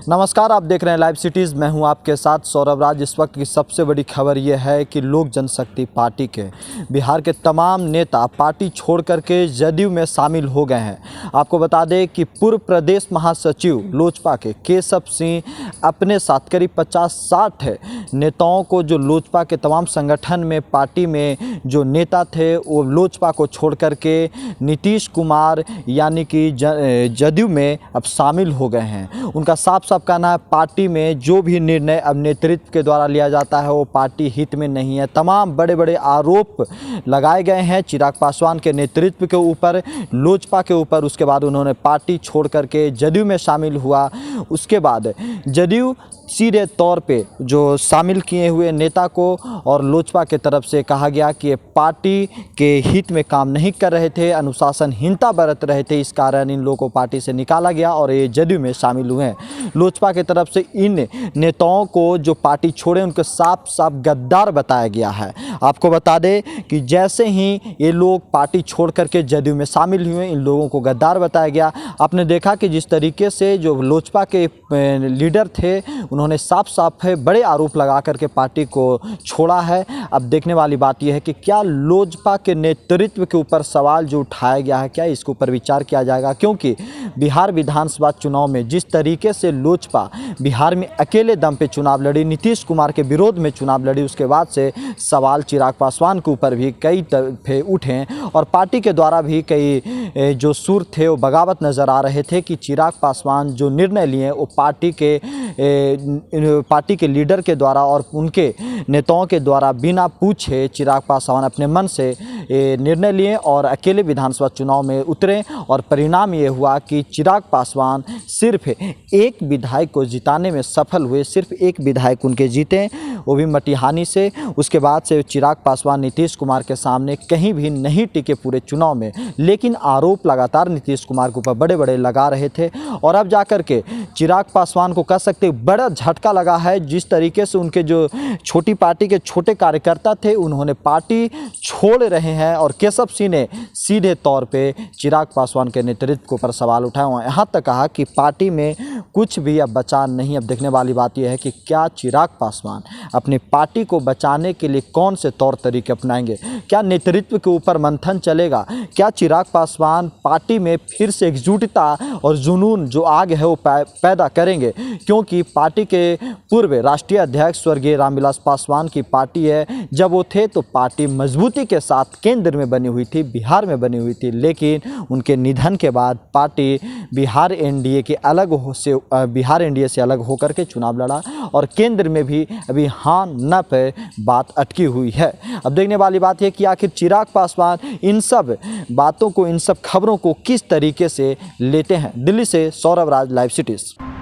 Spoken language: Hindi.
नमस्कार, आप देख रहे हैं लाइव सिटीज़। मैं हूं आपके साथ सौरभ राज। इस वक्त की सबसे बड़ी खबर यह है कि लोक जनशक्ति पार्टी के बिहार के तमाम नेता पार्टी छोड़ करके जदयू में शामिल हो गए हैं। आपको बता दें कि पूर्व प्रदेश महासचिव लोजपा के केशव सिंह अपने साथ करीब 50-60 नेताओं को, जो लोजपा के तमाम संगठन में पार्टी में जो नेता थे, वो लोजपा को छोड़ करके नीतीश कुमार यानी कि जदयू में अब शामिल हो गए हैं। उनका साफ कहना है, पार्टी में जो भी निर्णय अब नेतृत्व के द्वारा लिया जाता है वो पार्टी हित में नहीं है। तमाम बड़े बड़े आरोप लगाए गए हैं चिराग पासवान के नेतृत्व के ऊपर, लोजपा के ऊपर। उसके बाद उन्होंने पार्टी छोड़ करके जदयू में शामिल हुआ। उसके बाद जदयू सीधे तौर पे जो शामिल किए हुए नेता को और लोजपा के तरफ से कहा गया कि ये पार्टी के हित में काम नहीं कर रहे थे, अनुशासनहीनता बरत रहे थे, इस कारण इन लोगों को पार्टी से निकाला गया और ये जदयू में शामिल हुए हैं। लोजपा की तरफ से इन नेताओं को जो पार्टी छोड़े उनको साफ साफ गद्दार बताया गया है। आपको बता दें कि जैसे ही ये लोग पार्टी छोड़ करके जदयू में शामिल हुए, इन लोगों को गद्दार बताया गया। आपने देखा कि जिस तरीके से जो लोजपा के लीडर थे, उन्होंने साफ साफ बड़े आरोप लगा करके पार्टी को छोड़ा है। अब देखने वाली बात यह है कि क्या लोजपा के नेतृत्व के ऊपर सवाल जो उठाया गया है, क्या इसके ऊपर विचार किया जाएगा? क्योंकि बिहार विधानसभा चुनाव में जिस तरीके से लोजपा बिहार में अकेले दम पे चुनाव लड़ी, नीतीश कुमार के विरोध में चुनाव लड़ी, उसके बाद से सवाल चिराग पासवान के ऊपर भी कई दफे उठे और पार्टी के द्वारा भी कई जो सुर थे वो बगावत नज़र आ रहे थे कि चिराग पासवान जो निर्णय लिए वो पार्टी के लीडर के द्वारा और उनके नेताओं के द्वारा बिना पूछे चिराग पासवान अपने मन से निर्णय लिए और अकेले विधानसभा चुनाव में उतरे। और परिणाम ये हुआ कि चिराग पासवान सिर्फ एक विधायक को जिताने में सफल हुए, सिर्फ एक विधायक उनके जीते, वो भी मटिहानी से। उसके बाद से चिराग पासवान नीतीश कुमार के सामने कहीं भी नहीं टिके पूरे चुनाव में, लेकिन आरोप लगातार नीतीश कुमार के ऊपर बड़े बड़े लगा रहे थे। और अब जाकर के चिराग पासवान को कह सकते बड़ा झटका लगा है, जिस तरीके से उनके जो छोटी पार्टी के छोटे कार्यकर्ता थे उन्होंने पार्टी छोड़ रहे हैं और केशव सिंह ने सीधे तौर पे चिराग पासवान के नेतृत्व के ऊपर सवाल उठाए। यहाँ तक कहा कि पार्टी में कुछ भी अब बचा नहीं। अब देखने वाली बात यह है कि क्या चिराग पासवान अपनी पार्टी को बचाने के लिए कौन से तौर तरीके अपनाएंगे? क्या नेतृत्व के ऊपर मंथन चलेगा? क्या चिराग पासवान पार्टी में फिर से एकजुटता और जुनून जो आग है वो पैदा करेंगे? क्योंकि पार्टी के पूर्व राष्ट्रीय अध्यक्ष स्वर्गीय रामविलास पासवान की पार्टी है, जब वो थे तो पार्टी मजबूती के साथ केंद्र में बनी हुई थी, बिहार में बनी हुई थी, लेकिन उनके निधन के बाद पार्टी बिहार एनडीए से अलग होकर के चुनाव लड़ा और केंद्र में भी अभी हाँ न पे बात अटकी हुई है। अब देखने वाली बात है कि आखिर चिराग पासवान इन सब बातों को, इन सब खबरों को किस तरीके से लेते हैं। दिल्ली से सौरभ राज, लाइव सिटीज़।